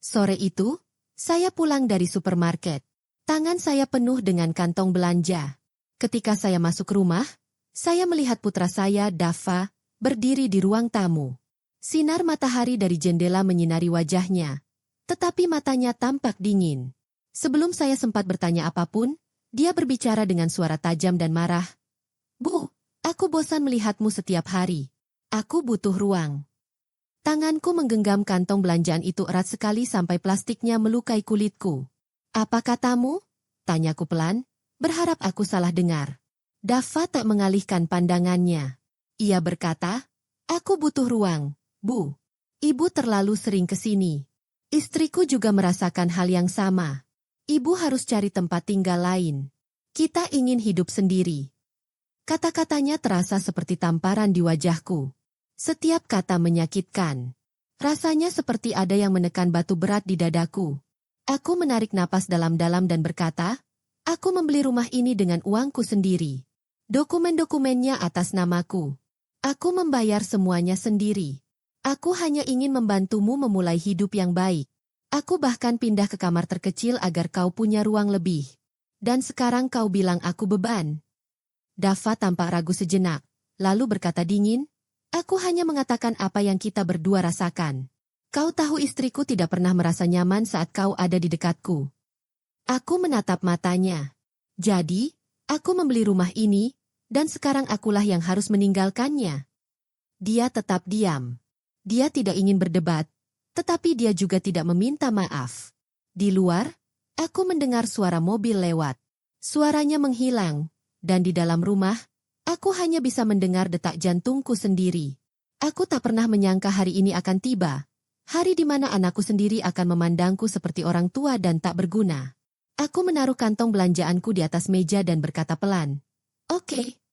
Sore itu, saya pulang dari supermarket. Tangan saya penuh dengan kantong belanja. Ketika saya masuk rumah, saya melihat putra saya, Dava, berdiri di ruang tamu. Sinar matahari dari jendela menyinari wajahnya, tetapi matanya tampak dingin. Sebelum saya sempat bertanya apapun, dia berbicara dengan suara tajam dan marah. "Bu, aku bosan melihatmu setiap hari. Aku butuh ruang." Tanganku menggenggam kantong belanjaan itu erat sekali sampai plastiknya melukai kulitku. "Apa katamu?" tanyaku pelan, berharap aku salah dengar. Dava tak mengalihkan pandangannya. Ia berkata, "Aku butuh ruang, Bu. Ibu terlalu sering ke sini. Istriku juga merasakan hal yang sama. Ibu harus cari tempat tinggal lain. Kita ingin hidup sendiri." Kata-katanya terasa seperti tamparan di wajahku. Setiap kata menyakitkan. Rasanya seperti ada yang menekan batu berat di dadaku. Aku menarik napas dalam-dalam dan berkata, "Aku membeli rumah ini dengan uangku sendiri. Dokumen-dokumennya atas namaku. Aku membayar semuanya sendiri. Aku hanya ingin membantumu memulai hidup yang baik. Aku bahkan pindah ke kamar terkecil agar kau punya ruang lebih. Dan sekarang kau bilang aku beban." Dava tampak ragu sejenak, lalu berkata dingin, "Aku hanya mengatakan apa yang kita berdua rasakan. Kau tahu istriku tidak pernah merasa nyaman saat kau ada di dekatku." Aku menatap matanya. "Jadi, aku membeli rumah ini, dan sekarang akulah yang harus meninggalkannya." Dia tetap diam. Dia tidak ingin berdebat, tetapi dia juga tidak meminta maaf. Di luar, aku mendengar suara mobil lewat. Suaranya menghilang, dan di dalam rumah, aku hanya bisa mendengar detak jantungku sendiri. Aku tak pernah menyangka hari ini akan tiba. Hari di mana anakku sendiri akan memandangku seperti orang tua dan tak berguna. Aku menaruh kantong belanjaanku di atas meja dan berkata pelan, "Oke.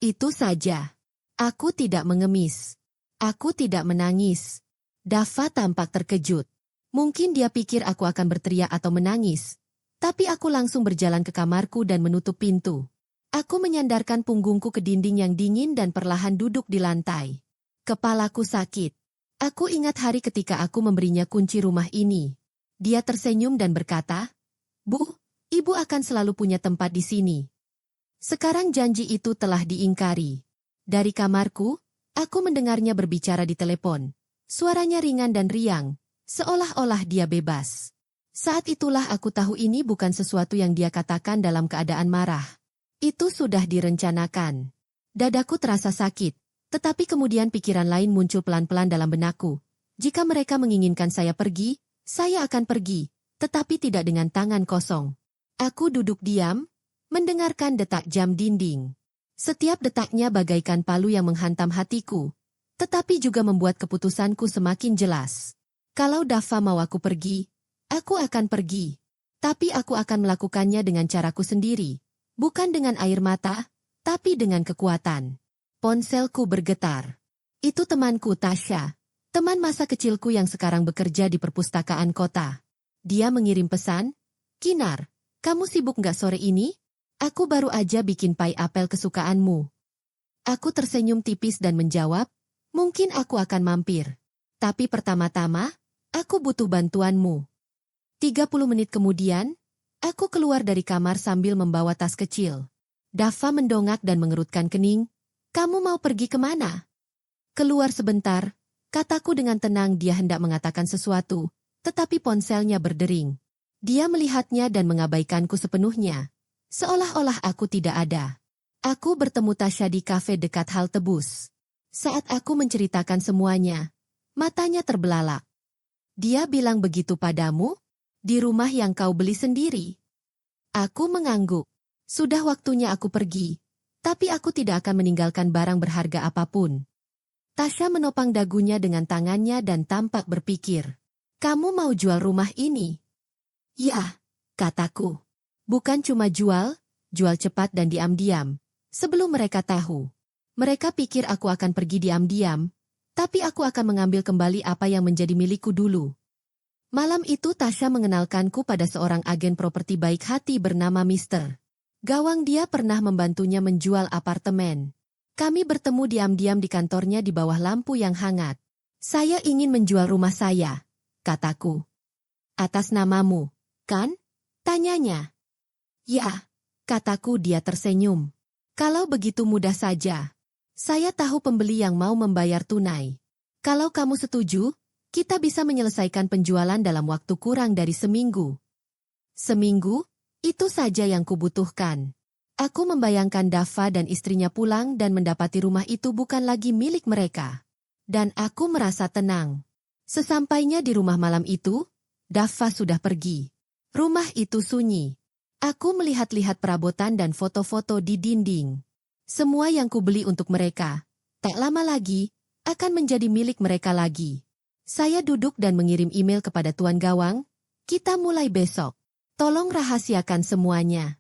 Itu saja." Aku tidak mengemis. Aku tidak menangis. Dava tampak terkejut. Mungkin dia pikir aku akan berteriak atau menangis. Tapi aku langsung berjalan ke kamarku dan menutup pintu. Aku menyandarkan punggungku ke dinding yang dingin dan perlahan duduk di lantai. Kepalaku sakit. Aku ingat hari ketika aku memberinya kunci rumah ini. Dia tersenyum dan berkata, "Bu, ibu akan selalu punya tempat di sini." Sekarang janji itu telah diingkari. Dari kamarku, aku mendengarnya berbicara di telepon. Suaranya ringan dan riang, seolah-olah dia bebas. Saat itulah aku tahu ini bukan sesuatu yang dia katakan dalam keadaan marah. Itu sudah direncanakan. Dadaku terasa sakit. Tetapi kemudian pikiran lain muncul pelan-pelan dalam benakku. Jika mereka menginginkan saya pergi, saya akan pergi, tetapi tidak dengan tangan kosong. Aku duduk diam, mendengarkan detak jam dinding. Setiap detaknya bagaikan palu yang menghantam hatiku, tetapi juga membuat keputusanku semakin jelas. Kalau Dava mau aku pergi, aku akan pergi. Tapi aku akan melakukannya dengan caraku sendiri, bukan dengan air mata, tapi dengan kekuatan. Ponselku bergetar. Itu temanku Tasha, teman masa kecilku yang sekarang bekerja di perpustakaan kota. Dia mengirim pesan, "Kinar, kamu sibuk nggak sore ini? Aku baru aja bikin pie apel kesukaanmu." Aku tersenyum tipis dan menjawab, "Mungkin aku akan mampir. Tapi pertama-tama, aku butuh bantuanmu." 30 menit kemudian, aku keluar dari kamar sambil membawa tas kecil. Dava mendongak dan mengerutkan kening. "Kamu mau pergi kemana?" "Keluar sebentar," kataku dengan tenang. Dia hendak mengatakan sesuatu, tetapi ponselnya berdering. Dia melihatnya dan mengabaikanku sepenuhnya, seolah-olah aku tidak ada. Aku bertemu Tasha di kafe dekat halte bus. Saat aku menceritakan semuanya, matanya terbelalak. "Dia bilang begitu padamu? Di rumah yang kau beli sendiri?" Aku mengangguk. Sudah waktunya aku pergi. Tapi aku tidak akan meninggalkan barang berharga apapun. Tasha menopang dagunya dengan tangannya dan tampak berpikir. "Kamu mau jual rumah ini?" "Ya," kataku. "Bukan cuma jual, jual cepat dan diam-diam. Sebelum mereka tahu. Mereka pikir aku akan pergi diam-diam, tapi aku akan mengambil kembali apa yang menjadi milikku dulu." Malam itu Tasha mengenalkanku pada seorang agen properti baik hati bernama Mr. Gawang. Dia pernah membantunya menjual apartemen. Kami bertemu diam-diam di kantornya di bawah lampu yang hangat. "Saya ingin menjual rumah saya," kataku. Atas namamu, kan? Tanyanya. Ya, kataku. Dia tersenyum. Kalau begitu mudah saja. Saya tahu pembeli yang mau membayar tunai. Kalau kamu setuju, kita bisa menyelesaikan penjualan dalam waktu kurang dari seminggu. Seminggu? Itu saja yang kubutuhkan. Aku membayangkan Dava dan istrinya pulang dan mendapati rumah itu bukan lagi milik mereka. Dan aku merasa tenang. Sesampainya di rumah malam itu, Dava sudah pergi. Rumah itu sunyi. Aku melihat-lihat perabotan dan foto-foto di dinding. Semua yang kubeli untuk mereka, tak lama lagi, akan menjadi milik mereka lagi. Saya duduk dan mengirim email kepada Tuan Gawang, kita mulai besok. Tolong rahasiakan semuanya.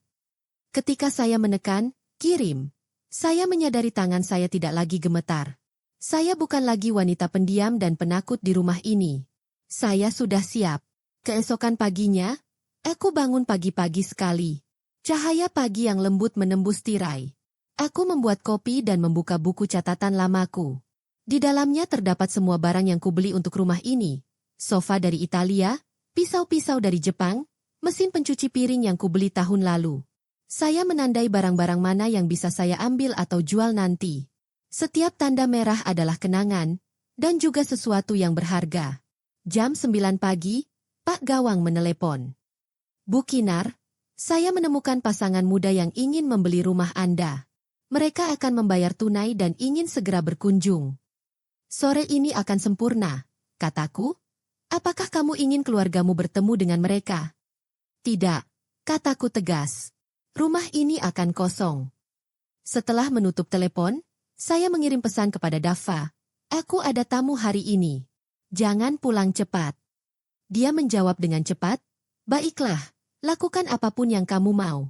Ketika saya menekan, kirim. Saya menyadari tangan saya tidak lagi gemetar. Saya bukan lagi wanita pendiam dan penakut di rumah ini. Saya sudah siap. Keesokan paginya, aku bangun pagi-pagi sekali. Cahaya pagi yang lembut menembus tirai. Aku membuat kopi dan membuka buku catatan lamaku. Di dalamnya terdapat semua barang yang kubeli untuk rumah ini. Sofa dari Italia, pisau-pisau dari Jepang, mesin pencuci piring yang kubeli tahun lalu. Saya menandai barang-barang mana yang bisa saya ambil atau jual nanti. Setiap tanda merah adalah kenangan, dan juga sesuatu yang berharga. Jam 9 pagi, Pak Gawang menelepon. Bu Kinar, saya menemukan pasangan muda yang ingin membeli rumah Anda. Mereka akan membayar tunai dan ingin segera berkunjung. Sore ini akan sempurna, kataku. Apakah kamu ingin keluargamu bertemu dengan mereka? Tidak, kataku tegas. Rumah ini akan kosong. Setelah menutup telepon, saya mengirim pesan kepada Dava. Aku ada tamu hari ini. Jangan pulang cepat. Dia menjawab dengan cepat. Baiklah, lakukan apapun yang kamu mau.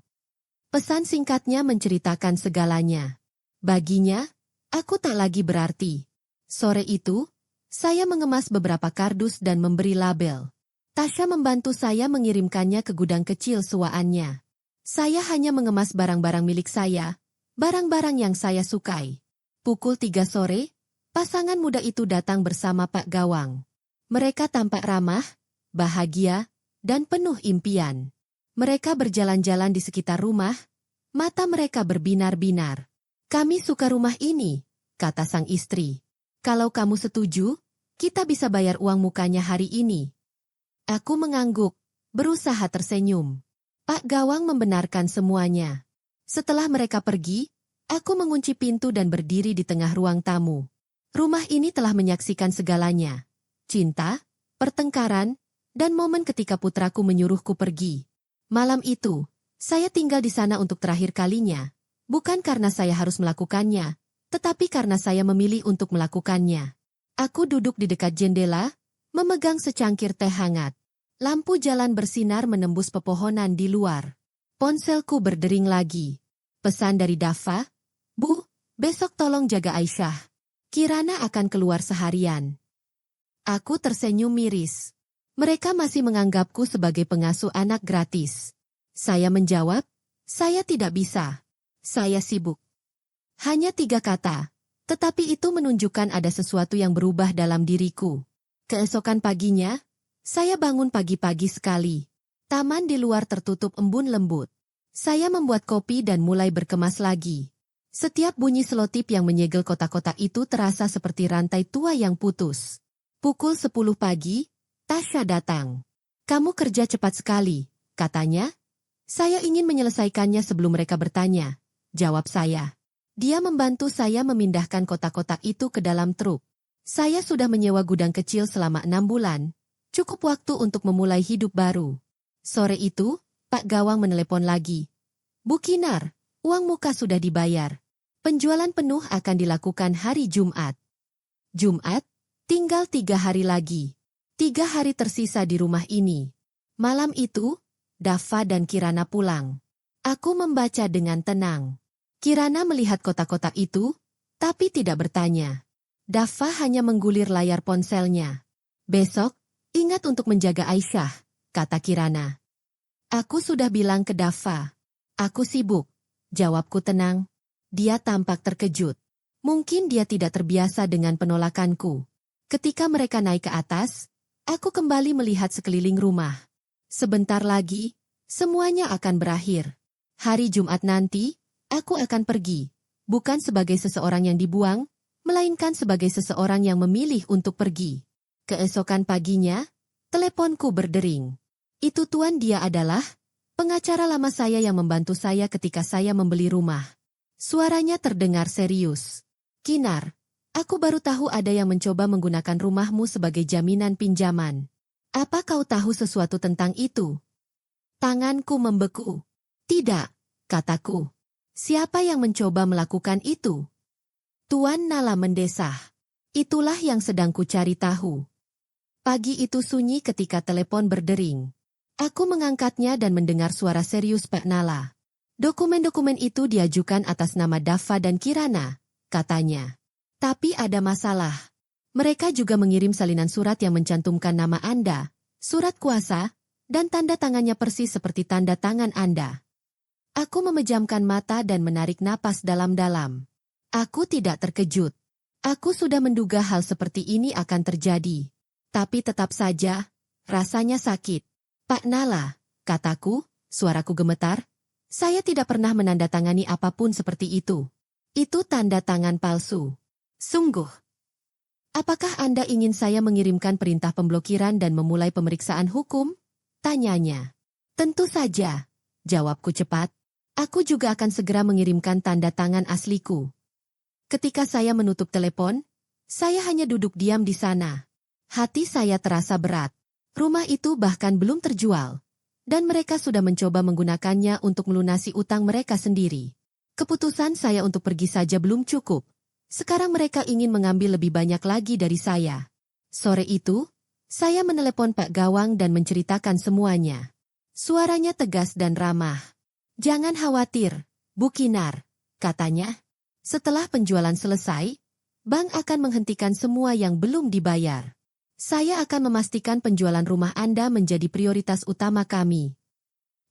Pesan singkatnya menceritakan segalanya. Baginya, aku tak lagi berarti. Sore itu, saya mengemas beberapa kardus dan memberi label. Tasya membantu saya mengirimkannya ke gudang kecil suaannya. Saya hanya mengemas barang-barang milik saya, barang-barang yang saya sukai. Pukul 3 sore, pasangan muda itu datang bersama Pak Gawang. Mereka tampak ramah, bahagia, dan penuh impian. Mereka berjalan-jalan di sekitar rumah, mata mereka berbinar-binar. Kami suka rumah ini, kata sang istri. Kalau kamu setuju, kita bisa bayar uang mukanya hari ini. Aku mengangguk, berusaha tersenyum. Pak Gawang membenarkan semuanya. Setelah mereka pergi, aku mengunci pintu dan berdiri di tengah ruang tamu. Rumah ini telah menyaksikan segalanya. Cinta, pertengkaran, dan momen ketika putraku menyuruhku pergi. Malam itu, saya tinggal di sana untuk terakhir kalinya. Bukan karena saya harus melakukannya, tetapi karena saya memilih untuk melakukannya. Aku duduk di dekat jendela, memegang secangkir teh hangat. Lampu jalan bersinar menembus pepohonan di luar. Ponselku berdering lagi. Pesan dari Dava, Bu, besok tolong jaga Aisyah. Kirana akan keluar seharian. Aku tersenyum miris. Mereka masih menganggapku sebagai pengasuh anak gratis. Saya menjawab, saya tidak bisa. Saya sibuk. Hanya 3 kata, tetapi itu menunjukkan ada sesuatu yang berubah dalam diriku. Keesokan paginya, saya bangun pagi-pagi sekali. Taman di luar tertutup embun lembut. Saya membuat kopi dan mulai berkemas lagi. Setiap bunyi selotip yang menyegel kotak-kotak itu terasa seperti rantai tua yang putus. Pukul 10 pagi, Tasya datang. Kamu kerja cepat sekali, katanya. Saya ingin menyelesaikannya sebelum mereka bertanya. Jawab saya. Dia membantu saya memindahkan kotak-kotak itu ke dalam truk. Saya sudah menyewa gudang kecil selama 6 bulan. Cukup waktu untuk memulai hidup baru. Sore itu, Pak Gawang menelepon lagi. Bu Kinar, uang muka sudah dibayar. Penjualan penuh akan dilakukan hari Jumat. Jumat, tinggal 3 hari lagi. 3 hari tersisa di rumah ini. Malam itu, Dava dan Kirana pulang. Aku membaca dengan tenang. Kirana melihat kotak-kotak itu, tapi tidak bertanya. Dava hanya menggulir layar ponselnya. Besok, ingat untuk menjaga Aisyah, kata Kirana. Aku sudah bilang ke Dava. Aku sibuk, jawabku tenang. Dia tampak terkejut. Mungkin dia tidak terbiasa dengan penolakanku. Ketika mereka naik ke atas, Aku kembali melihat sekeliling rumah. Sebentar lagi, semuanya akan berakhir. Hari Jumat nanti, aku akan pergi. Bukan sebagai seseorang yang dibuang, melainkan sebagai seseorang yang memilih untuk pergi. Keesokan paginya, teleponku berdering. Itu tuan, dia adalah pengacara lama saya yang membantu saya ketika saya membeli rumah. Suaranya terdengar serius. Kinar, aku baru tahu ada yang mencoba menggunakan rumahmu sebagai jaminan pinjaman. Apa kau tahu sesuatu tentang itu? Tanganku membeku. Tidak, kataku. Siapa yang mencoba melakukan itu? Tuan Nala mendesah. Itulah yang sedang kucari tahu. Pagi itu sunyi ketika telepon berdering. Aku mengangkatnya dan mendengar suara serius Pak Nala. Dokumen-dokumen itu diajukan atas nama Dava dan Kirana, katanya. Tapi ada masalah. Mereka juga mengirim salinan surat yang mencantumkan nama Anda, surat kuasa, dan tanda tangannya persis seperti tanda tangan Anda. Aku memejamkan mata dan menarik napas dalam-dalam. Aku tidak terkejut. Aku sudah menduga hal seperti ini akan terjadi. Tapi tetap saja, rasanya sakit. Pak Nala, kataku, suaraku gemetar. Saya tidak pernah menandatangani apapun seperti itu. Itu tanda tangan palsu. Sungguh. Apakah Anda ingin saya mengirimkan perintah pemblokiran dan memulai pemeriksaan hukum? Tanyanya. Tentu saja, jawabku cepat. Aku juga akan segera mengirimkan tanda tangan asliku. Ketika saya menutup telepon, saya hanya duduk diam di sana. Hati saya terasa berat. Rumah itu bahkan belum terjual. Dan mereka sudah mencoba menggunakannya untuk melunasi utang mereka sendiri. Keputusan saya untuk pergi saja belum cukup. Sekarang mereka ingin mengambil lebih banyak lagi dari saya. Sore itu, saya menelepon Pak Gawang dan menceritakan semuanya. Suaranya tegas dan ramah. Jangan khawatir, Bu Kinar, katanya. Setelah penjualan selesai, bank akan menghentikan semua yang belum dibayar. Saya akan memastikan penjualan rumah Anda menjadi prioritas utama kami.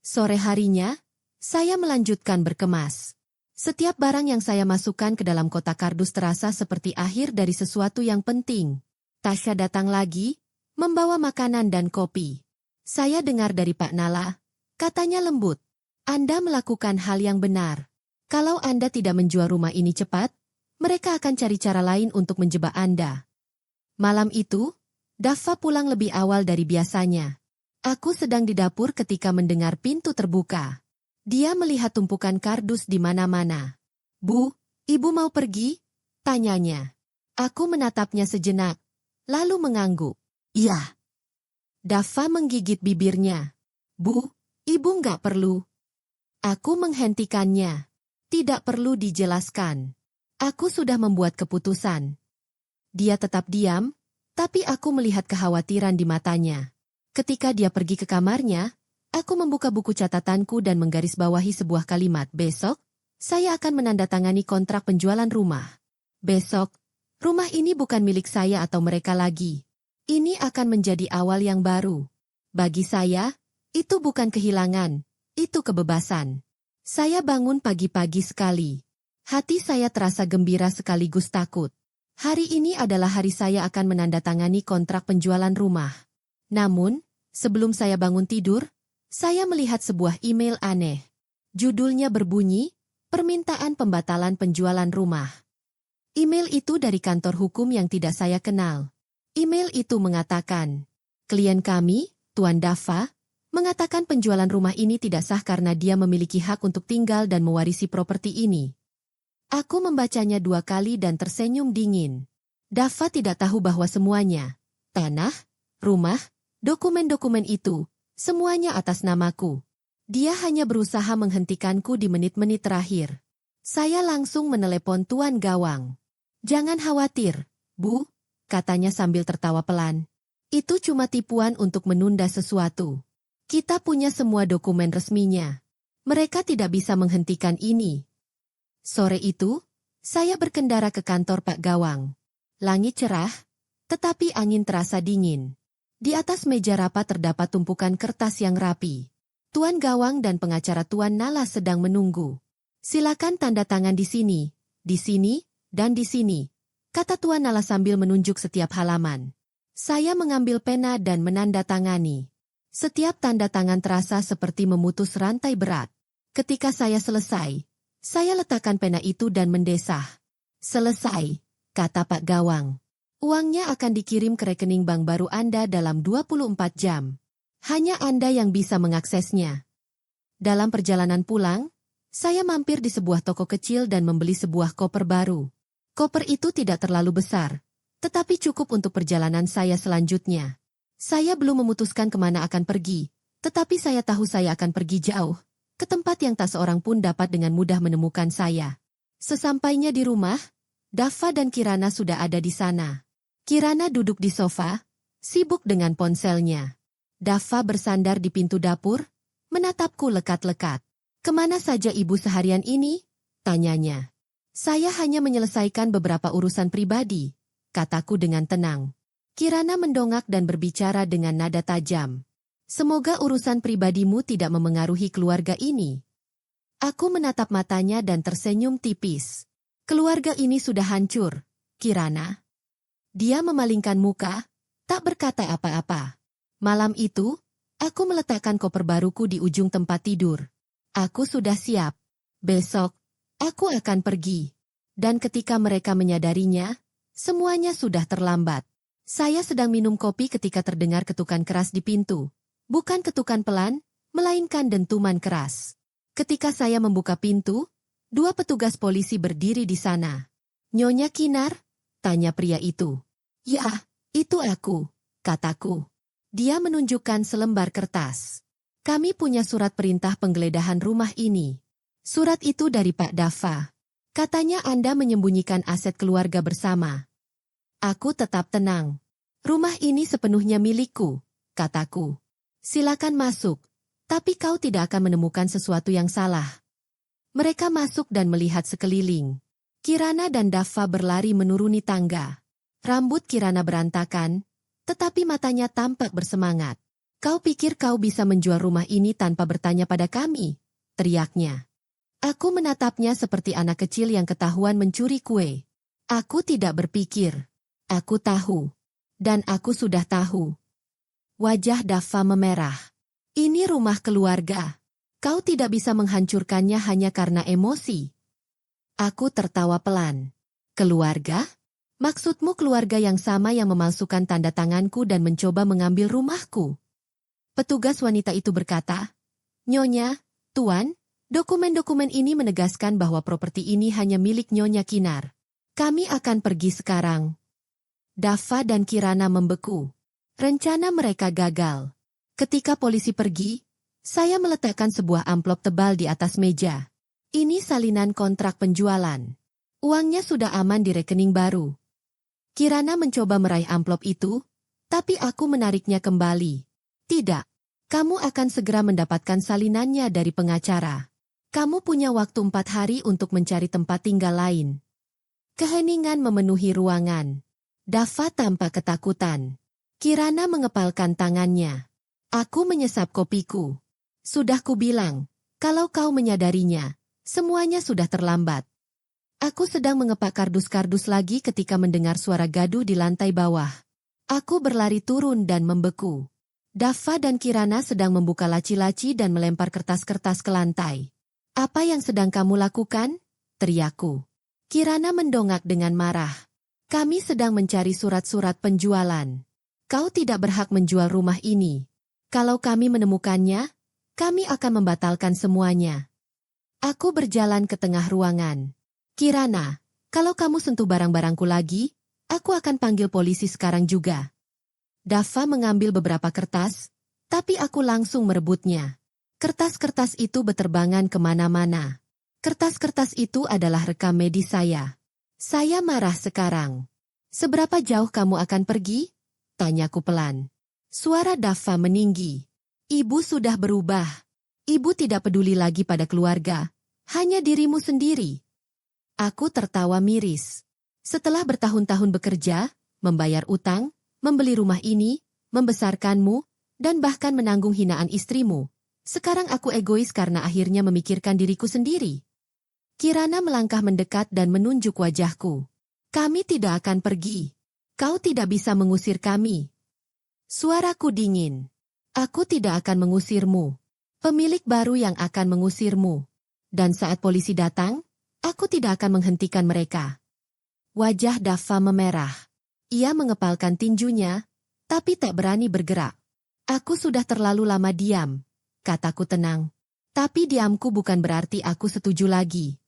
Sore harinya, saya melanjutkan berkemas. Setiap barang yang saya masukkan ke dalam kotak kardus terasa seperti akhir dari sesuatu yang penting. Tasya datang lagi, membawa makanan dan kopi. Saya dengar dari Pak Nala, katanya lembut. Anda melakukan hal yang benar. Kalau Anda tidak menjual rumah ini cepat, mereka akan cari cara lain untuk menjebak Anda. Malam itu, Dava pulang lebih awal dari biasanya. Aku sedang di dapur ketika mendengar pintu terbuka. Dia melihat tumpukan kardus di mana-mana. Bu, ibu mau pergi? Tanyanya. Aku menatapnya sejenak, lalu mengangguk. Iya. Dava menggigit bibirnya. Bu, ibu nggak perlu. Aku menghentikannya. Tidak perlu dijelaskan. Aku sudah membuat keputusan. Dia tetap diam, tapi aku melihat kekhawatiran di matanya. Ketika dia pergi ke kamarnya, aku membuka buku catatanku dan menggarisbawahi sebuah kalimat. Besok, saya akan menandatangani kontrak penjualan rumah. Besok, rumah ini bukan milik saya atau mereka lagi. Ini akan menjadi awal yang baru. Bagi saya, itu bukan kehilangan, itu kebebasan. Saya bangun pagi-pagi sekali. Hati saya terasa gembira sekaligus takut. Hari ini adalah hari saya akan menandatangani kontrak penjualan rumah. Namun, sebelum saya bangun tidur, saya melihat sebuah email aneh. Judulnya berbunyi, Permintaan Pembatalan Penjualan Rumah. Email itu dari kantor hukum yang tidak saya kenal. Email itu mengatakan, klien kami, Tuan Dava, mengatakan penjualan rumah ini tidak sah karena dia memiliki hak untuk tinggal dan mewarisi properti ini. Aku membacanya 2 kali dan tersenyum dingin. Dava tidak tahu bahwa semuanya, tanah, rumah, dokumen-dokumen itu, semuanya atas namaku. Dia hanya berusaha menghentikanku di menit-menit terakhir. Saya langsung menelepon Tuan Gawang. Jangan khawatir, Bu, katanya sambil tertawa pelan. Itu cuma tipuan untuk menunda sesuatu. Kita punya semua dokumen resminya. Mereka tidak bisa menghentikan ini. Sore itu, saya berkendara ke kantor Pak Gawang. Langit cerah, tetapi angin terasa dingin. Di atas meja rapat terdapat tumpukan kertas yang rapi. Tuan Gawang dan pengacara Tuan Nala sedang menunggu. Silakan tanda tangan di sini, dan di sini, kata Tuan Nala sambil menunjuk setiap halaman. Saya mengambil pena dan menandatangani. Setiap tanda tangan terasa seperti memutus rantai berat. Ketika saya selesai, saya letakkan pena itu dan mendesah. Selesai, kata Pak Gawang. Uangnya akan dikirim ke rekening bank baru Anda dalam 24 jam. Hanya Anda yang bisa mengaksesnya. Dalam perjalanan pulang, saya mampir di sebuah toko kecil dan membeli sebuah koper baru. Koper itu tidak terlalu besar, tetapi cukup untuk perjalanan saya selanjutnya. Saya belum memutuskan kemana akan pergi, tetapi saya tahu saya akan pergi jauh, ke tempat yang tak seorang pun dapat dengan mudah menemukan saya. Sesampainya di rumah, Dava dan Kirana sudah ada di sana. Kirana duduk di sofa, sibuk dengan ponselnya. Dava bersandar di pintu dapur, menatapku lekat-lekat. "Kemana saja ibu seharian ini?" tanyanya. "Saya hanya menyelesaikan beberapa urusan pribadi," kataku dengan tenang. Kirana mendongak dan berbicara dengan nada tajam. "Semoga urusan pribadimu tidak memengaruhi keluarga ini." Aku menatap matanya dan tersenyum tipis. "Keluarga ini sudah hancur, Kirana." Dia memalingkan muka, tak berkata apa-apa. Malam itu, aku meletakkan koper baruku di ujung tempat tidur. Aku sudah siap. Besok, aku akan pergi. Dan ketika mereka menyadarinya, semuanya sudah terlambat. Saya sedang minum kopi ketika terdengar ketukan keras di pintu. Bukan ketukan pelan, melainkan dentuman keras. Ketika saya membuka pintu, 2 petugas polisi berdiri di sana. "Nyonya Kinar?" tanya pria itu. "Ya, itu aku," kataku. Dia menunjukkan selembar kertas. "Kami punya surat perintah penggeledahan rumah ini. Surat itu dari Pak Dava. Katanya Anda menyembunyikan aset keluarga bersama." Aku tetap tenang. "Rumah ini sepenuhnya milikku," kataku. "Silakan masuk, tapi kau tidak akan menemukan sesuatu yang salah." Mereka masuk dan melihat sekeliling. Kirana dan Dava berlari menuruni tangga. Rambut Kirana berantakan, tetapi matanya tampak bersemangat. "Kau pikir kau bisa menjual rumah ini tanpa bertanya pada kami?" teriaknya. Aku menatapnya seperti anak kecil yang ketahuan mencuri kue. Aku tidak berpikir. Aku tahu. Dan aku sudah tahu. Wajah Dava memerah. "Ini rumah keluarga. Kau tidak bisa menghancurkannya hanya karena emosi." Aku tertawa pelan. "Keluarga? Maksudmu keluarga yang sama yang memalsukan tanda tanganku dan mencoba mengambil rumahku?" Petugas wanita itu berkata, "Nyonya, Tuan, dokumen-dokumen ini menegaskan bahwa properti ini hanya milik Nyonya Kinar. Kami akan pergi sekarang." Dava dan Kirana membeku. Rencana mereka gagal. Ketika polisi pergi, saya meletakkan sebuah amplop tebal di atas meja. Ini salinan kontrak penjualan. Uangnya sudah aman di rekening baru. Kirana mencoba meraih amplop itu, tapi aku menariknya kembali. "Tidak, kamu akan segera mendapatkan salinannya dari pengacara. Kamu punya waktu 4 hari untuk mencari tempat tinggal lain." Keheningan memenuhi ruangan. Dava tampak ketakutan. Kirana mengepalkan tangannya. Aku menyesap kopiku. "Sudah kubilang, kalau kau menyadarinya, semuanya sudah terlambat." Aku sedang mengepak kardus-kardus lagi ketika mendengar suara gaduh di lantai bawah. Aku berlari turun dan membeku. Dava dan Kirana sedang membuka laci-laci dan melempar kertas-kertas ke lantai. "Apa yang sedang kamu lakukan?" teriakku. Kirana mendongak dengan marah. "Kami sedang mencari surat-surat penjualan. Kau tidak berhak menjual rumah ini. Kalau kami menemukannya, kami akan membatalkan semuanya." Aku berjalan ke tengah ruangan. "Kirana, kalau kamu sentuh barang-barangku lagi, aku akan panggil polisi sekarang juga." Dava mengambil beberapa kertas, tapi aku langsung merebutnya. Kertas-kertas itu beterbangan kemana-mana. Kertas-kertas itu adalah rekam medis saya. Saya marah sekarang. "Seberapa jauh kamu akan pergi?" tanyaku pelan. Suara Dava meninggi. "Ibu sudah berubah. Ibu tidak peduli lagi pada keluarga, hanya dirimu sendiri." Aku tertawa miris. Setelah bertahun-tahun bekerja, membayar utang, membeli rumah ini, membesarkanmu, dan bahkan menanggung hinaan istrimu, sekarang aku egois karena akhirnya memikirkan diriku sendiri. Kirana melangkah mendekat dan menunjuk wajahku. "Kami tidak akan pergi. Kau tidak bisa mengusir kami." Suaraku dingin. Aku tidak akan mengusirmu. Pemilik baru yang akan mengusirmu. Dan saat polisi datang, aku tidak akan menghentikan mereka. Wajah Dava memerah. Ia mengepalkan tinjunya, tapi tak berani bergerak. Aku sudah terlalu lama diam, kataku tenang. Tapi diamku bukan berarti aku setuju lagi.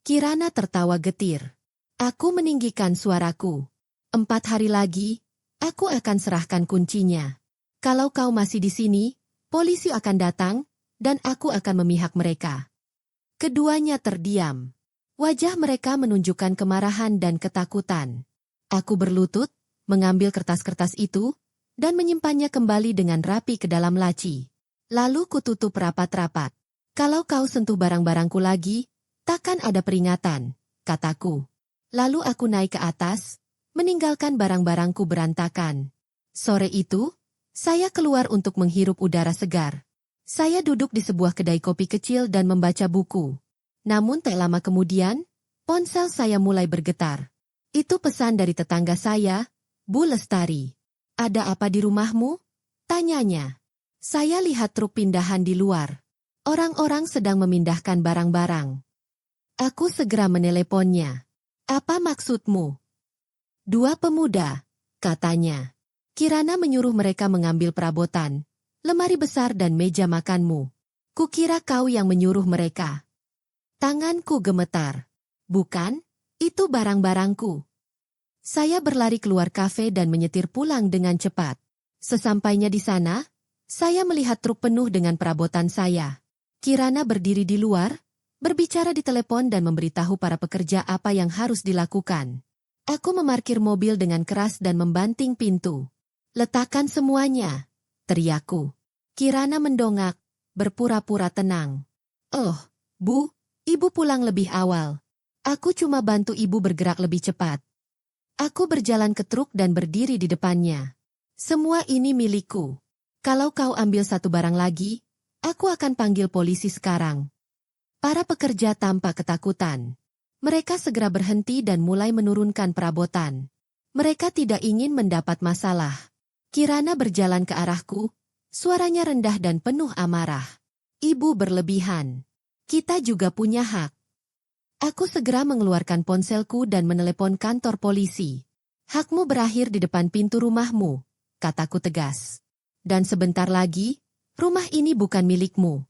Kirana tertawa getir. Aku meninggikan suaraku. 4 hari lagi, aku akan serahkan kuncinya. Kalau kau masih di sini, polisi akan datang, dan aku akan memihak mereka. Keduanya terdiam. Wajah mereka menunjukkan kemarahan dan ketakutan. Aku berlutut, mengambil kertas-kertas itu, dan menyimpannya kembali dengan rapi ke dalam laci. Lalu kututup rapat-rapat. Kalau kau sentuh barang-barangku lagi, takkan ada peringatan, kataku. Lalu aku naik ke atas, meninggalkan barang-barangku berantakan. Sore itu, saya keluar untuk menghirup udara segar. Saya duduk di sebuah kedai kopi kecil dan membaca buku. Namun tak lama kemudian, ponsel saya mulai bergetar. Itu pesan dari tetangga saya, Bu Lestari. Ada apa di rumahmu? Tanyanya. Saya lihat truk pindahan di luar. Orang-orang sedang memindahkan barang-barang. Aku segera meneleponnya. Apa maksudmu? 2 pemuda, katanya. Kirana menyuruh mereka mengambil perabotan, lemari besar dan meja makanmu. Kukira kau yang menyuruh mereka. Tanganku gemetar. Bukan, itu barang-barangku. Saya berlari keluar kafe dan menyetir pulang dengan cepat. Sesampainya di sana, saya melihat truk penuh dengan perabotan saya. Kirana berdiri di luar, berbicara di telepon dan memberitahu para pekerja apa yang harus dilakukan. Aku memarkir mobil dengan keras dan membanting pintu. Letakkan semuanya, teriakku. Kirana mendongak, berpura-pura tenang. Oh, Bu, Ibu pulang lebih awal. Aku cuma bantu Ibu bergerak lebih cepat. Aku berjalan ke truk dan berdiri di depannya. Semua ini milikku. Kalau kau ambil satu barang lagi, aku akan panggil polisi sekarang. Para pekerja tampak ketakutan. Mereka segera berhenti dan mulai menurunkan perabotan. Mereka tidak ingin mendapat masalah. Kirana berjalan ke arahku, suaranya rendah dan penuh amarah. Ibu berlebihan. Kita juga punya hak. Aku segera mengeluarkan ponselku dan menelepon kantor polisi. Hakmu berakhir di depan pintu rumahmu, kataku tegas. Dan sebentar lagi, rumah ini bukan milikmu.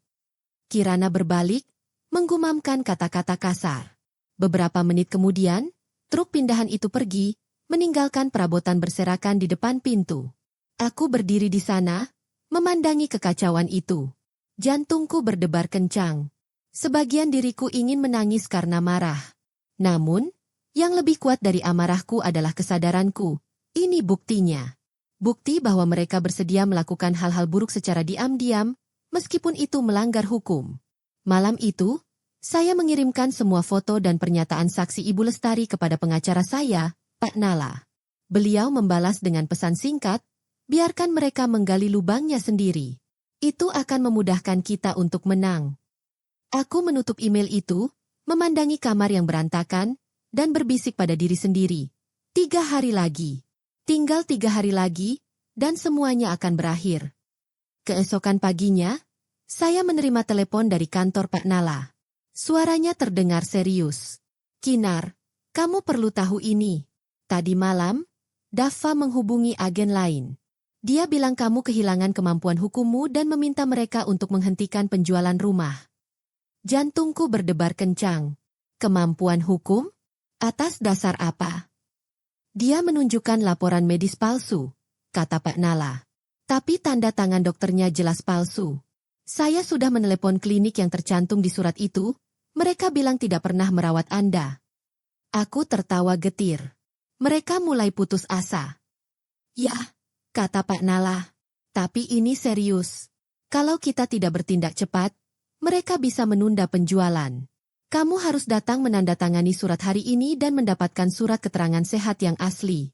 Kirana berbalik, menggumamkan kata-kata kasar. Beberapa menit kemudian, truk pindahan itu pergi, meninggalkan perabotan berserakan di depan pintu. Aku berdiri di sana, memandangi kekacauan itu. Jantungku berdebar kencang. Sebagian diriku ingin menangis karena marah. Namun, yang lebih kuat dari amarahku adalah kesadaranku. Ini buktinya. Bukti bahwa mereka bersedia melakukan hal-hal buruk secara diam-diam, meskipun itu melanggar hukum. Malam itu, saya mengirimkan semua foto dan pernyataan saksi Ibu Lestari kepada pengacara saya, Pak Nala. Beliau membalas dengan pesan singkat, biarkan mereka menggali lubangnya sendiri. Itu akan memudahkan kita untuk menang. Aku menutup email itu, memandangi kamar yang berantakan, dan berbisik pada diri sendiri. 3 hari lagi. Tinggal 3 hari lagi, dan semuanya akan berakhir. Keesokan paginya, saya menerima telepon dari kantor Pak Nala. Suaranya terdengar serius. Kinar, kamu perlu tahu ini. Tadi malam, Dava menghubungi agen lain. Dia bilang kamu kehilangan kemampuan hukummu dan meminta mereka untuk menghentikan penjualan rumah. Jantungku berdebar kencang. Kemampuan hukum? Atas dasar apa? Dia menunjukkan laporan medis palsu, kata Pak Nala. Tapi tanda tangan dokternya jelas palsu. Saya sudah menelepon klinik yang tercantum di surat itu, mereka bilang tidak pernah merawat Anda. Aku tertawa getir. Mereka mulai putus asa. Ya, kata Pak Nala. Tapi ini serius. Kalau kita tidak bertindak cepat, mereka bisa menunda penjualan. Kamu harus datang menandatangani surat hari ini dan mendapatkan surat keterangan sehat yang asli.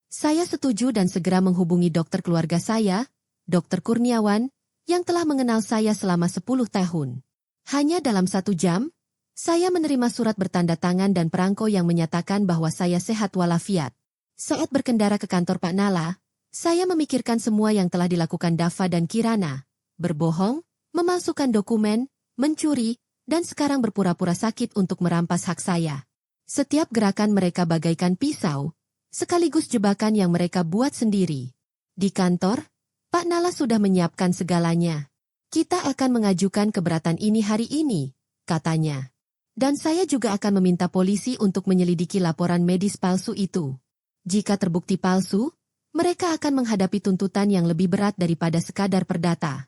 Saya setuju dan segera menghubungi dokter keluarga saya, Dr. Kurniawan, yang telah mengenal saya selama 10 tahun. Hanya dalam 1 jam, saya menerima surat bertanda tangan dan perangko yang menyatakan bahwa saya sehat walafiat. Saat berkendara ke kantor Pak Nala, Saya memikirkan semua yang telah dilakukan Dava dan Kirana. Berbohong, memalsukan dokumen, mencuri, dan sekarang berpura-pura sakit untuk merampas hak saya. Setiap gerakan mereka bagaikan pisau, sekaligus jebakan yang mereka buat sendiri. Di kantor, Pak Nala sudah menyiapkan segalanya. Kita akan mengajukan keberatan ini hari ini, katanya. Dan saya juga akan meminta polisi untuk menyelidiki laporan medis palsu itu. Jika terbukti palsu, mereka akan menghadapi tuntutan yang lebih berat daripada sekadar perdata.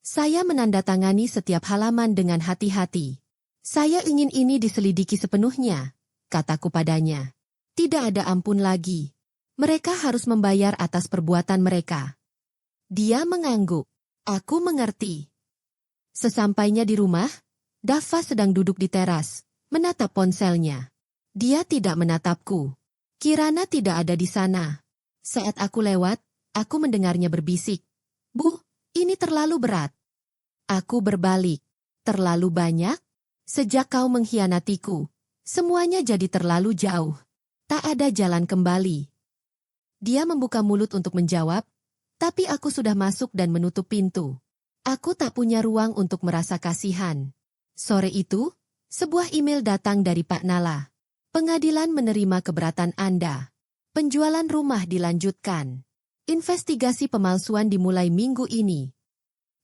Saya menandatangani setiap halaman dengan hati-hati. Saya ingin ini diselidiki sepenuhnya, kataku padanya. Tidak ada ampun lagi. Mereka harus membayar atas perbuatan mereka. Dia mengangguk. Aku mengerti. Sesampainya di rumah, Dava sedang duduk di teras, menatap ponselnya. Dia tidak menatapku. Kirana tidak ada di sana. Saat aku lewat, aku mendengarnya berbisik. Bu, ini terlalu berat. Aku berbalik. Terlalu banyak? Sejak kau mengkhianatiku, semuanya jadi terlalu jauh. Tak ada jalan kembali. Dia membuka mulut untuk menjawab, tapi aku sudah masuk dan menutup pintu. Aku tak punya ruang untuk merasa kasihan. Sore itu, sebuah email datang dari Pak Nala. Pengadilan menerima keberatan Anda. Penjualan rumah dilanjutkan. Investigasi pemalsuan dimulai minggu ini.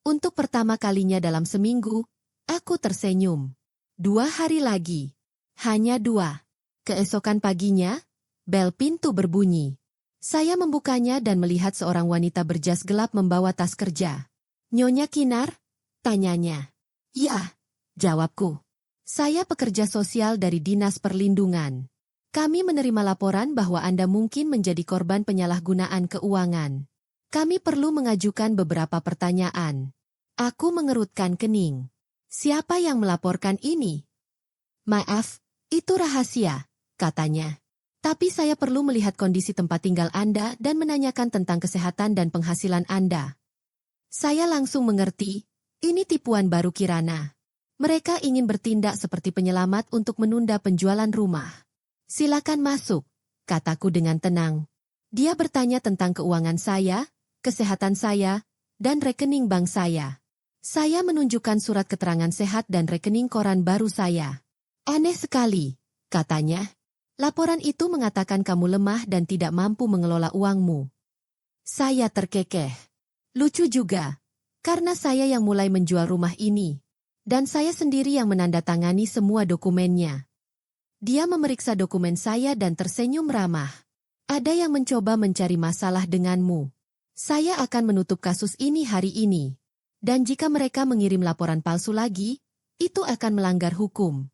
Untuk pertama kalinya dalam seminggu, aku tersenyum. 2 hari lagi. Hanya 2. Keesokan paginya, bel pintu berbunyi. Saya membukanya dan melihat seorang wanita berjas gelap membawa tas kerja. Nyonya Kinar? Tanyanya. Ya, jawabku. Saya pekerja sosial dari Dinas Perlindungan. Kami menerima laporan bahwa Anda mungkin menjadi korban penyalahgunaan keuangan. Kami perlu mengajukan beberapa pertanyaan. Aku mengerutkan kening. Siapa yang melaporkan ini? Maaf, itu rahasia, katanya. Tapi saya perlu melihat kondisi tempat tinggal Anda dan menanyakan tentang kesehatan dan penghasilan Anda. Saya langsung mengerti, ini tipuan baru Kirana. Mereka ingin bertindak seperti penyelamat untuk menunda penjualan rumah. Silakan masuk, kataku dengan tenang. Dia bertanya tentang keuangan saya, kesehatan saya, dan rekening bank saya. Saya menunjukkan surat keterangan sehat dan rekening koran baru saya. Aneh sekali, katanya. Laporan itu mengatakan kamu lemah dan tidak mampu mengelola uangmu. Saya terkekeh. Lucu juga, karena saya yang mulai menjual rumah ini. Dan saya sendiri yang menandatangani semua dokumennya. Dia memeriksa dokumen saya dan tersenyum ramah. Ada yang mencoba mencari masalah denganmu. Saya akan menutup kasus ini hari ini. Dan jika mereka mengirim laporan palsu lagi, itu akan melanggar hukum.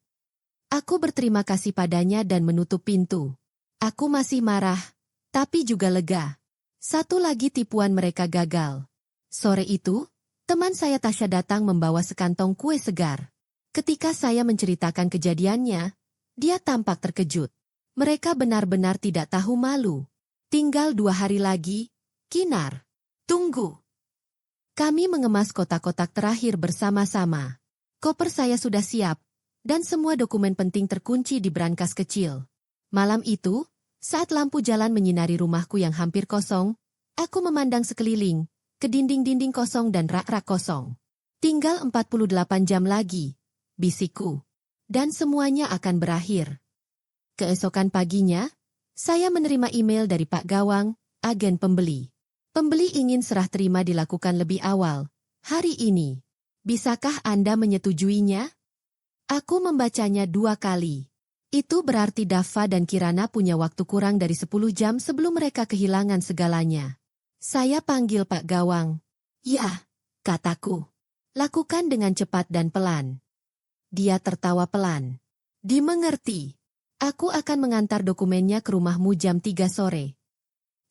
Aku berterima kasih padanya dan menutup pintu. Aku masih marah, tapi juga lega. Satu lagi tipuan mereka gagal. Sore itu, teman saya Tasya datang membawa sekantong kue segar. Ketika saya menceritakan kejadiannya, dia tampak terkejut. Mereka benar-benar tidak tahu malu. Tinggal 2 hari lagi, Kinar. Tunggu. Kami mengemas kotak-kotak terakhir bersama-sama. Koper saya sudah siap, dan semua dokumen penting terkunci di brankas kecil. Malam itu, saat lampu jalan menyinari rumahku yang hampir kosong, aku memandang sekeliling, ke dinding-dinding kosong dan rak-rak kosong. Tinggal 48 jam lagi, bisikku. Dan semuanya akan berakhir. Keesokan paginya, saya menerima email dari Pak Gawang, agen pembeli. Pembeli ingin serah terima dilakukan lebih awal, hari ini. Bisakah Anda menyetujuinya? Aku membacanya 2 kali. Itu berarti Dava dan Kirana punya waktu kurang dari 10 jam sebelum mereka kehilangan segalanya. Saya panggil Pak Gawang. Ya, kataku. Lakukan dengan cepat dan pelan. Dia tertawa pelan. Dimengerti. Aku akan mengantar dokumennya ke rumahmu jam 3 sore.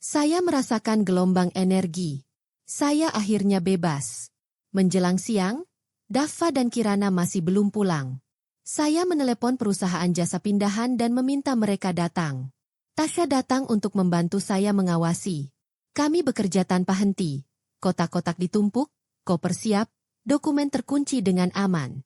Saya merasakan gelombang energi. Saya akhirnya bebas. Menjelang siang, Dava dan Kirana masih belum pulang. Saya menelepon perusahaan jasa pindahan dan meminta mereka datang. Tasya datang untuk membantu saya mengawasi. Kami bekerja tanpa henti. Kotak-kotak ditumpuk, koper siap, dokumen terkunci dengan aman.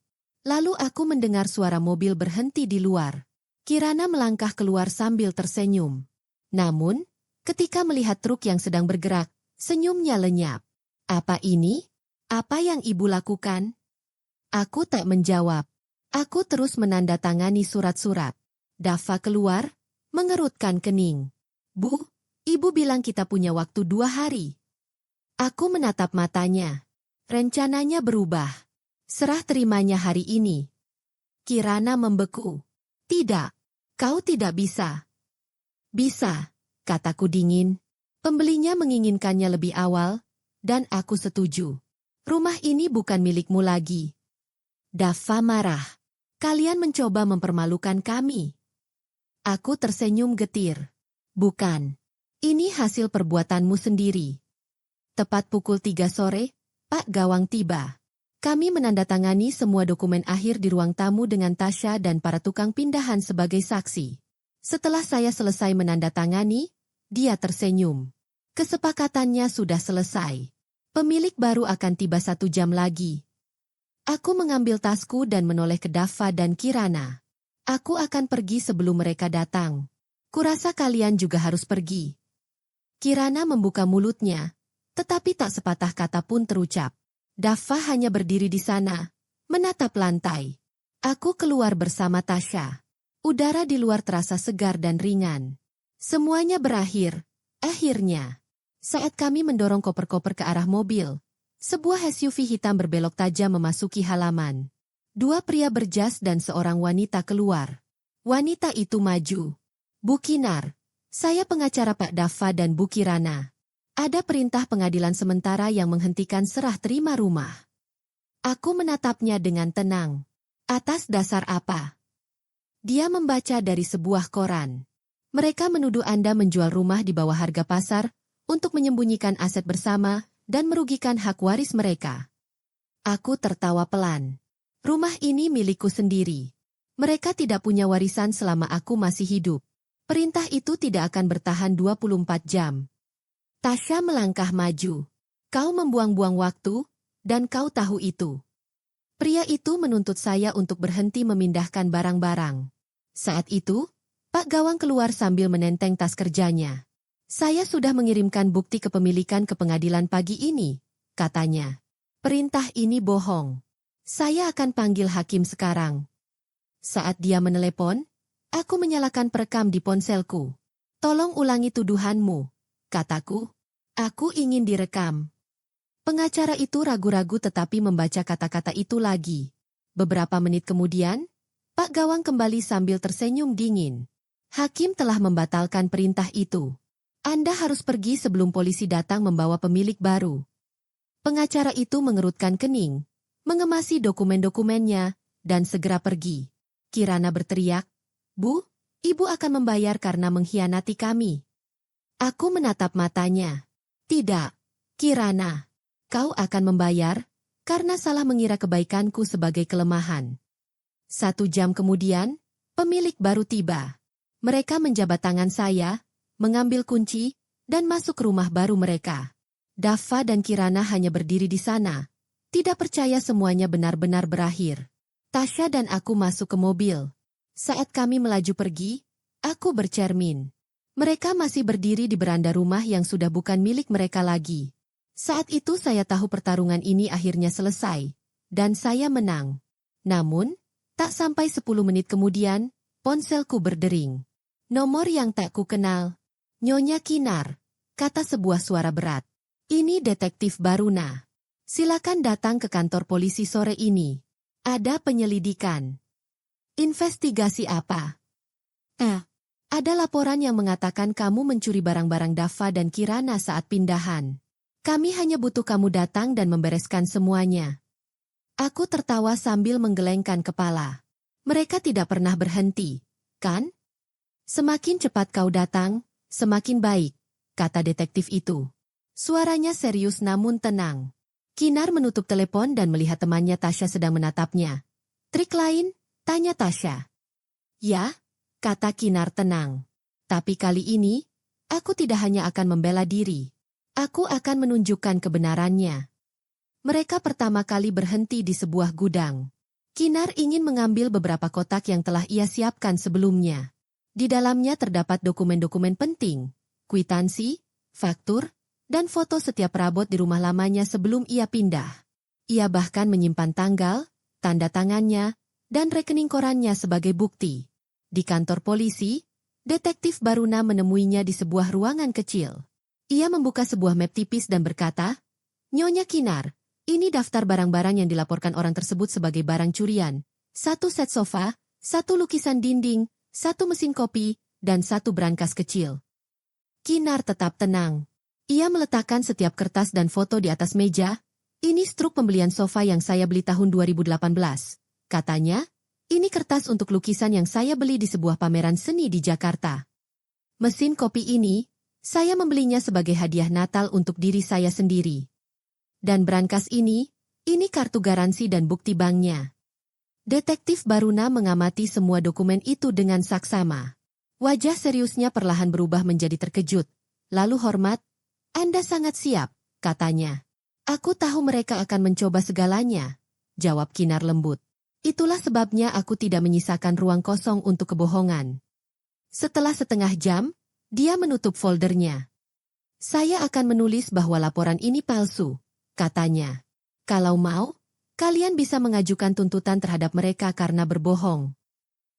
Lalu aku mendengar suara mobil berhenti di luar. Kirana melangkah keluar sambil tersenyum. Namun, Ketika melihat truk yang sedang bergerak, senyumnya lenyap. Apa ini? Apa yang ibu lakukan? Aku tak menjawab. Aku terus menandatangani surat-surat. Dava keluar, mengerutkan kening. Bu, ibu bilang kita punya waktu 2 hari. Aku menatap matanya. Rencananya berubah. Serah terimanya hari ini. Kirana membeku. Tidak, kau tidak bisa. Bisa, kataku dingin. Pembelinya menginginkannya lebih awal, dan aku setuju. Rumah ini bukan milikmu lagi. Dava marah. Kalian mencoba mempermalukan kami. Aku tersenyum getir. Bukan. Ini hasil perbuatanmu sendiri. Tepat pukul 3 sore, Pak Gawang tiba. Kami menandatangani semua dokumen akhir di ruang tamu dengan Tasya dan para tukang pindahan sebagai saksi. Setelah saya selesai menandatangani, dia tersenyum. Kesepakatannya sudah selesai. Pemilik baru akan tiba 1 jam lagi. Aku mengambil tasku dan menoleh ke Dava dan Kirana. Aku akan pergi sebelum mereka datang. Kurasa kalian juga harus pergi. Kirana membuka mulutnya, tetapi tak sepatah kata pun terucap. Dava hanya berdiri di sana, menatap lantai. Aku keluar bersama Tasya. Udara di luar terasa segar dan ringan. Semuanya berakhir, akhirnya. Saat kami mendorong koper-koper ke arah mobil, sebuah SUV hitam berbelok tajam memasuki halaman. 2 pria berjas dan seorang wanita keluar. Wanita itu maju. Bu Kinar, saya pengacara Pak Dava dan Bu Kirana. Ada perintah pengadilan sementara yang menghentikan serah terima rumah. Aku menatapnya dengan tenang. Atas dasar apa? Dia membaca dari sebuah koran. Mereka menuduh Anda menjual rumah di bawah harga pasar untuk menyembunyikan aset bersama dan merugikan hak waris mereka. Aku tertawa pelan. Rumah ini milikku sendiri. Mereka tidak punya warisan selama aku masih hidup. Perintah itu tidak akan bertahan 24 jam. Tasya melangkah maju. Kau membuang-buang waktu, dan kau tahu itu. Pria itu menuntut saya untuk berhenti memindahkan barang-barang. Saat itu, Pak Gawang keluar sambil menenteng tas kerjanya. Saya sudah mengirimkan bukti kepemilikan ke pengadilan pagi ini, katanya. Perintah ini bohong. Saya akan panggil hakim sekarang. Saat dia menelepon, aku menyalakan perekam di ponselku. Tolong ulangi tuduhanmu. Kataku, aku ingin direkam. Pengacara itu ragu-ragu tetapi membaca kata-kata itu lagi. Beberapa menit kemudian, Pak Gawang kembali sambil tersenyum dingin. Hakim telah membatalkan perintah itu. Anda harus pergi sebelum polisi datang membawa pemilik baru. Pengacara itu mengerutkan kening, mengemasi dokumen-dokumennya, dan segera pergi. Kirana berteriak, Bu, ibu akan membayar karena mengkhianati kami. Aku menatap matanya. Tidak, Kirana. Kau akan membayar, karena salah mengira kebaikanku sebagai kelemahan. 1 jam kemudian, pemilik baru tiba. Mereka menjabat tangan saya, mengambil kunci, dan masuk ke rumah baru mereka. Dava dan Kirana hanya berdiri di sana. Tidak percaya semuanya benar-benar berakhir. Tasya dan aku masuk ke mobil. Saat kami melaju pergi, aku bercermin. Mereka masih berdiri di beranda rumah yang sudah bukan milik mereka lagi. Saat itu saya tahu pertarungan ini akhirnya selesai, dan saya menang. Namun, tak sampai 10 menit kemudian, ponselku berdering. Nomor yang tak ku kenal. Nyonya Kinar, kata sebuah suara berat. Ini detektif Baruna. Silakan datang ke kantor polisi sore ini. Ada penyelidikan. Investigasi apa? Ada laporan yang mengatakan kamu mencuri barang-barang Dava dan Kirana saat pindahan. Kami hanya butuh kamu datang dan membereskan semuanya. Aku tertawa sambil menggelengkan kepala. Mereka tidak pernah berhenti, kan? Semakin cepat kau datang, semakin baik, kata detektif itu. Suaranya serius namun tenang. Kinar menutup telepon dan melihat temannya Tasya sedang menatapnya. Trik lain? Tanya Tasya. Ya, kata Kinar tenang. Tapi kali ini, aku tidak hanya akan membela diri. Aku akan menunjukkan kebenarannya. Mereka pertama kali berhenti di sebuah gudang. Kinar ingin mengambil beberapa kotak yang telah ia siapkan sebelumnya. Di dalamnya terdapat dokumen-dokumen penting, kwitansi, faktur, dan foto setiap perabot di rumah lamanya sebelum ia pindah. Ia bahkan menyimpan tanggal, tanda tangannya, dan rekening korannya sebagai bukti. Di kantor polisi, Detektif Baruna menemuinya di sebuah ruangan kecil. Ia membuka sebuah map tipis dan berkata, "Nyonya Kinar, ini daftar barang-barang yang dilaporkan orang tersebut sebagai barang curian. 1 set sofa, 1 lukisan dinding, 1 mesin kopi, dan 1 brankas kecil." Kinar tetap tenang. Ia meletakkan setiap kertas dan foto di atas meja. "Ini struk pembelian sofa yang saya beli tahun 2018. Katanya, ini kertas untuk lukisan yang saya beli di sebuah pameran seni di Jakarta. Mesin kopi ini, saya membelinya sebagai hadiah Natal untuk diri saya sendiri. Dan brankas ini kartu garansi dan bukti banknya." Detektif Baruna mengamati semua dokumen itu dengan saksama. Wajah seriusnya perlahan berubah menjadi terkejut. Lalu hormat, "Anda sangat siap," katanya. "Aku tahu mereka akan mencoba segalanya," jawab Kinar lembut. "Itulah sebabnya aku tidak menyisakan ruang kosong untuk kebohongan." Setelah setengah jam, dia menutup foldernya. "Saya akan menulis bahwa laporan ini palsu," katanya. "Kalau mau, kalian bisa mengajukan tuntutan terhadap mereka karena berbohong."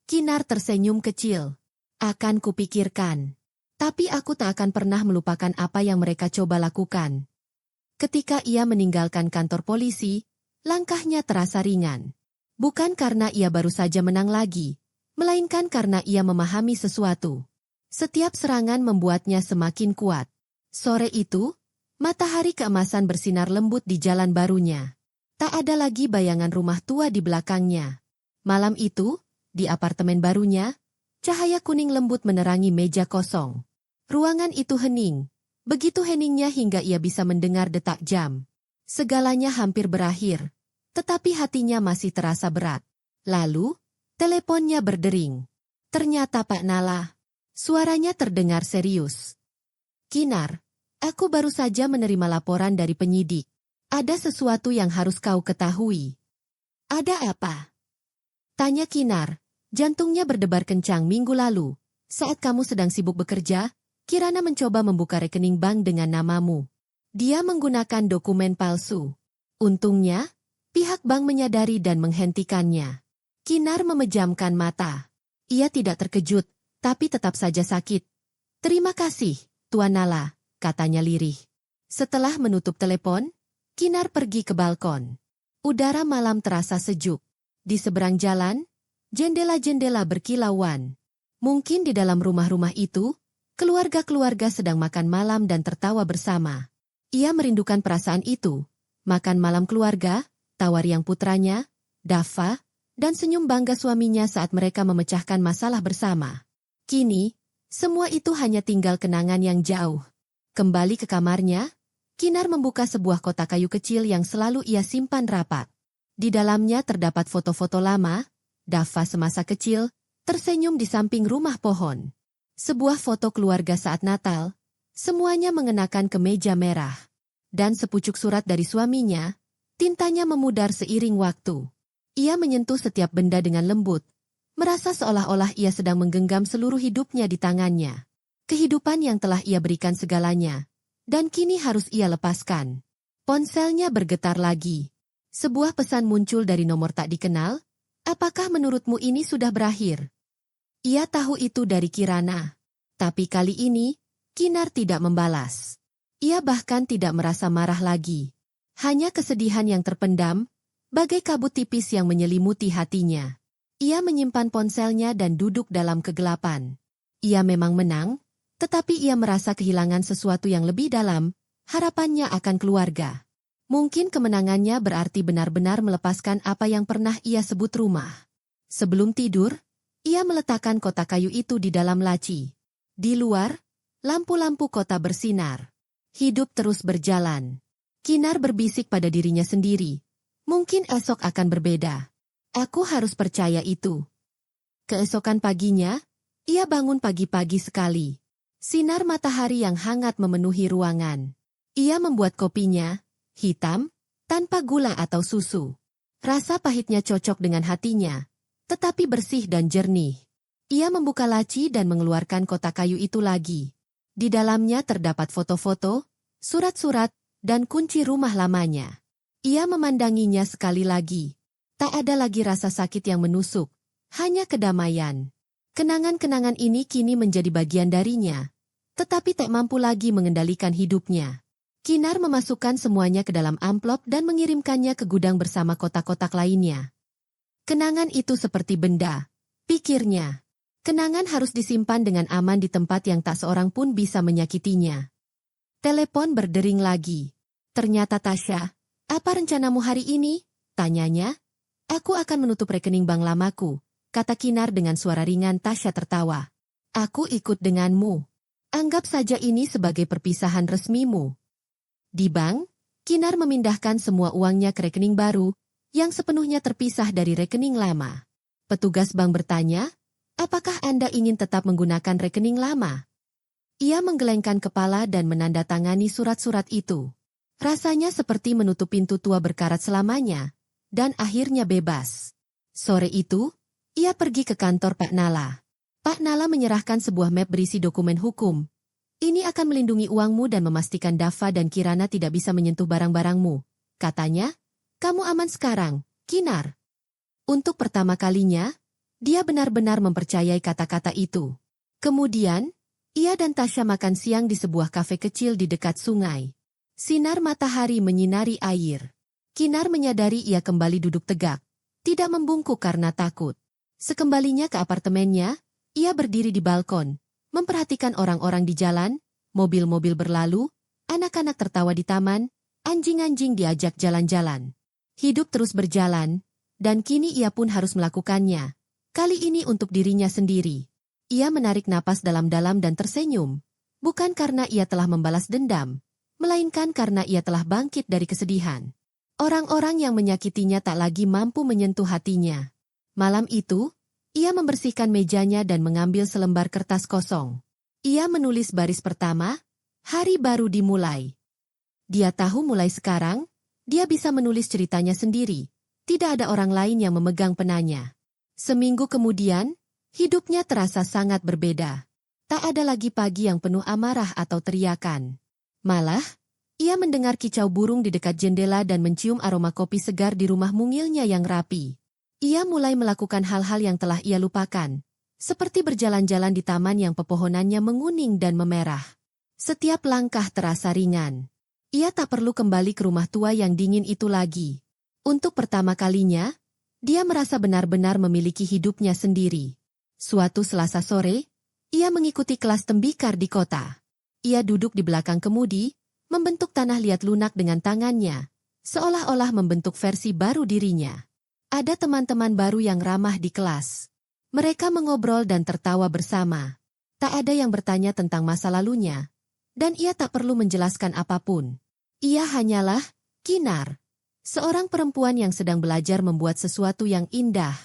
Kinar tersenyum kecil. "Akan kupikirkan. Tapi aku tak akan pernah melupakan apa yang mereka coba lakukan." Ketika ia meninggalkan kantor polisi, langkahnya terasa ringan. Bukan karena ia baru saja menang lagi, melainkan karena ia memahami sesuatu. Setiap serangan membuatnya semakin kuat. Sore itu, matahari keemasan bersinar lembut di jalan barunya. Tak ada lagi bayangan rumah tua di belakangnya. Malam itu, di apartemen barunya, cahaya kuning lembut menerangi meja kosong. Ruangan itu hening. Begitu heningnya hingga ia bisa mendengar detak jam. Segalanya hampir berakhir, tetapi hatinya masih terasa berat. Lalu, teleponnya berdering. Ternyata Pak Nala. Suaranya terdengar serius. "Kinar, aku baru saja menerima laporan dari penyidik. Ada sesuatu yang harus kau ketahui." "Ada apa?" tanya Kinar. Jantungnya berdebar kencang minggu lalu. Saat kamu sedang sibuk bekerja, Kirana mencoba membuka rekening bank dengan namamu. Dia menggunakan dokumen palsu. Untungnya, pihak bank menyadari dan menghentikannya. Kinar memejamkan mata. Ia tidak terkejut, tapi tetap saja sakit. "Terima kasih, Tuan Nala," katanya lirih. Setelah menutup telepon, Kinar pergi ke balkon. Udara malam terasa sejuk. Di seberang jalan, jendela-jendela berkilauan. Mungkin di dalam rumah-rumah itu, keluarga-keluarga sedang makan malam dan tertawa bersama. Ia merindukan perasaan itu. Makan malam keluarga, tawa riang putranya, Dava, dan senyum bangga suaminya saat mereka memecahkan masalah bersama. Kini, semua itu hanya tinggal kenangan yang jauh. Kembali ke kamarnya, Kinar membuka sebuah kotak kayu kecil yang selalu ia simpan rapat. Di dalamnya terdapat foto-foto lama, Dava semasa kecil, tersenyum di samping rumah pohon. Sebuah foto keluarga saat Natal, semuanya mengenakan kemeja merah. Dan sepucuk surat dari suaminya, tintanya memudar seiring waktu. Ia menyentuh setiap benda dengan lembut, merasa seolah-olah ia sedang menggenggam seluruh hidupnya di tangannya. Kehidupan yang telah ia berikan segalanya, dan kini harus ia lepaskan. Ponselnya bergetar lagi. Sebuah pesan muncul dari nomor tak dikenal. "Apakah menurutmu ini sudah berakhir?" Ia tahu itu dari Kirana. Tapi kali ini, Kinar tidak membalas. Ia bahkan tidak merasa marah lagi. Hanya kesedihan yang terpendam, bagai kabut tipis yang menyelimuti hatinya. Ia menyimpan ponselnya dan duduk dalam kegelapan. Ia memang menang, tetapi ia merasa kehilangan sesuatu yang lebih dalam, harapannya akan keluarga. Mungkin kemenangannya berarti benar-benar melepaskan apa yang pernah ia sebut rumah. Sebelum tidur, ia meletakkan kotak kayu itu di dalam laci. Di luar, lampu-lampu kota bersinar. Hidup terus berjalan. Kinar berbisik pada dirinya sendiri. Mungkin esok akan berbeda. Aku harus percaya itu. Keesokan paginya, ia bangun pagi-pagi sekali. Sinar matahari yang hangat memenuhi ruangan. Ia membuat kopinya, hitam, tanpa gula atau susu. Rasa pahitnya cocok dengan hatinya, tetapi bersih dan jernih. Ia membuka laci dan mengeluarkan kotak kayu itu lagi. Di dalamnya terdapat foto-foto, surat-surat, dan kunci rumah lamanya. Ia memandanginya sekali lagi. Tak ada lagi rasa sakit yang menusuk, hanya kedamaian. Kenangan-kenangan ini kini menjadi bagian darinya, tetapi tak mampu lagi mengendalikan hidupnya. Kinar memasukkan semuanya ke dalam amplop dan mengirimkannya ke gudang bersama kotak-kotak lainnya. Kenangan itu seperti benda, pikirnya. Kenangan harus disimpan dengan aman di tempat yang tak seorang pun bisa menyakitinya. Telepon berdering lagi. Ternyata Tasya. Apa rencanamu hari ini? Tanyanya. Aku akan menutup rekening bank lamaku, kata Kinar dengan suara ringan. Tasya tertawa. Aku ikut denganmu. Anggap saja ini sebagai perpisahan resmimu. Di bank, Kinar memindahkan semua uangnya ke rekening baru, yang sepenuhnya terpisah dari rekening lama. Petugas bank bertanya, apakah Anda ingin tetap menggunakan rekening lama? Ia menggelengkan kepala dan menandatangani surat-surat itu. Rasanya seperti menutup pintu tua berkarat selamanya, dan akhirnya bebas. Sore itu, ia pergi ke kantor Pak Nala. Pak Nala menyerahkan sebuah map berisi dokumen hukum. Ini akan melindungi uangmu dan memastikan Dava dan Kirana tidak bisa menyentuh barang-barangmu. Katanya, kamu aman sekarang, Kinar. Untuk pertama kalinya, dia benar-benar mempercayai kata-kata itu. Kemudian, ia dan Tasya makan siang di sebuah kafe kecil di dekat sungai. Sinar matahari menyinari air. Kinar menyadari ia kembali duduk tegak, tidak membungkuk karena takut. Sekembalinya ke apartemennya, ia berdiri di balkon, memperhatikan orang-orang di jalan, mobil-mobil berlalu, anak-anak tertawa di taman, anjing-anjing diajak jalan-jalan. Hidup terus berjalan, dan kini ia pun harus melakukannya. Kali ini untuk dirinya sendiri. Ia menarik napas dalam-dalam dan tersenyum, bukan karena ia telah membalas dendam, melainkan karena ia telah bangkit dari kesedihan. Orang-orang yang menyakitinya tak lagi mampu menyentuh hatinya. Malam itu, ia membersihkan mejanya dan mengambil selembar kertas kosong. Ia menulis baris pertama, hari baru dimulai. Dia tahu mulai sekarang, dia bisa menulis ceritanya sendiri. Tidak ada orang lain yang memegang penanya. Seminggu kemudian, hidupnya terasa sangat berbeda. Tak ada lagi pagi yang penuh amarah atau teriakan. Malah, ia mendengar kicau burung di dekat jendela dan mencium aroma kopi segar di rumah mungilnya yang rapi. Ia mulai melakukan hal-hal yang telah ia lupakan, seperti berjalan-jalan di taman yang pepohonannya menguning dan memerah. Setiap langkah terasa ringan. Ia tak perlu kembali ke rumah tua yang dingin itu lagi. Untuk pertama kalinya, dia merasa benar-benar memiliki hidupnya sendiri. Suatu Selasa sore, ia mengikuti kelas tembikar di kota. Ia duduk di belakang kemudi, membentuk tanah liat lunak dengan tangannya, seolah-olah membentuk versi baru dirinya. Ada teman-teman baru yang ramah di kelas. Mereka mengobrol dan tertawa bersama. Tak ada yang bertanya tentang masa lalunya, dan ia tak perlu menjelaskan apapun. Ia hanyalah Kinar, seorang perempuan yang sedang belajar membuat sesuatu yang indah.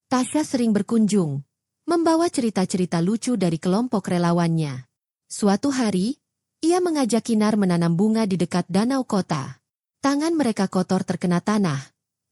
Tasya sering berkunjung, membawa cerita-cerita lucu dari kelompok relawannya. Suatu hari, ia mengajak Kinar menanam bunga di dekat danau kota. Tangan mereka kotor terkena tanah,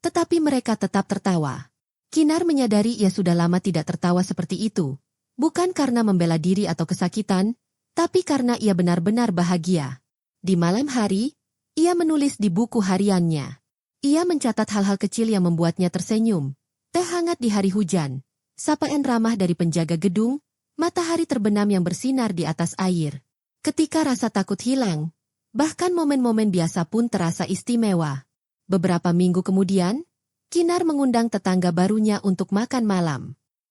tetapi mereka tetap tertawa. Kinar menyadari ia sudah lama tidak tertawa seperti itu, bukan karena membela diri atau kesakitan, tapi karena ia benar-benar bahagia. Di malam hari, ia menulis di buku hariannya. Ia mencatat hal-hal kecil yang membuatnya tersenyum. Teh hangat di hari hujan, sapaan ramah dari penjaga gedung, matahari terbenam yang bersinar di atas air. Ketika rasa takut hilang, bahkan momen-momen biasa pun terasa istimewa. Beberapa minggu kemudian, Kinar mengundang tetangga barunya untuk makan malam.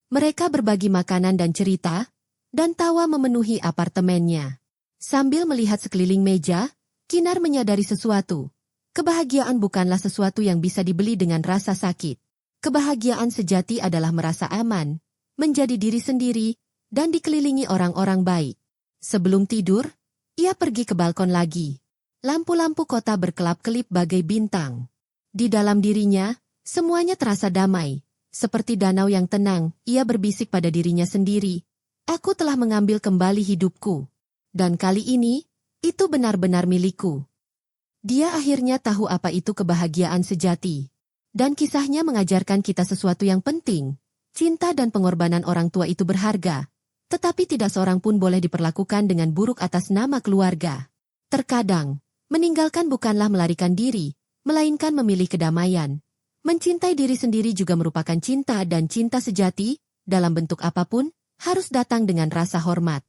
Mereka berbagi makanan dan cerita, dan tawa memenuhi apartemennya. Sambil melihat sekeliling meja, Kinar menyadari sesuatu. Kebahagiaan bukanlah sesuatu yang bisa dibeli dengan rasa sakit. Kebahagiaan sejati adalah merasa aman, menjadi diri sendiri, dan dikelilingi orang-orang baik. Sebelum tidur, ia pergi ke balkon lagi. Lampu-lampu kota berkelap-kelip bagai bintang. Di dalam dirinya, semuanya terasa damai. Seperti danau yang tenang, ia berbisik pada dirinya sendiri. Aku telah mengambil kembali hidupku. Dan kali ini, itu benar-benar milikku. Dia akhirnya tahu apa itu kebahagiaan sejati. Dan kisahnya mengajarkan kita sesuatu yang penting. Cinta dan pengorbanan orang tua itu berharga. Tetapi tidak seorang pun boleh diperlakukan dengan buruk atas nama keluarga. Terkadang, meninggalkan bukanlah melarikan diri, melainkan memilih kedamaian. Mencintai diri sendiri juga merupakan cinta, dan cinta sejati, dalam bentuk apapun, harus datang dengan rasa hormat.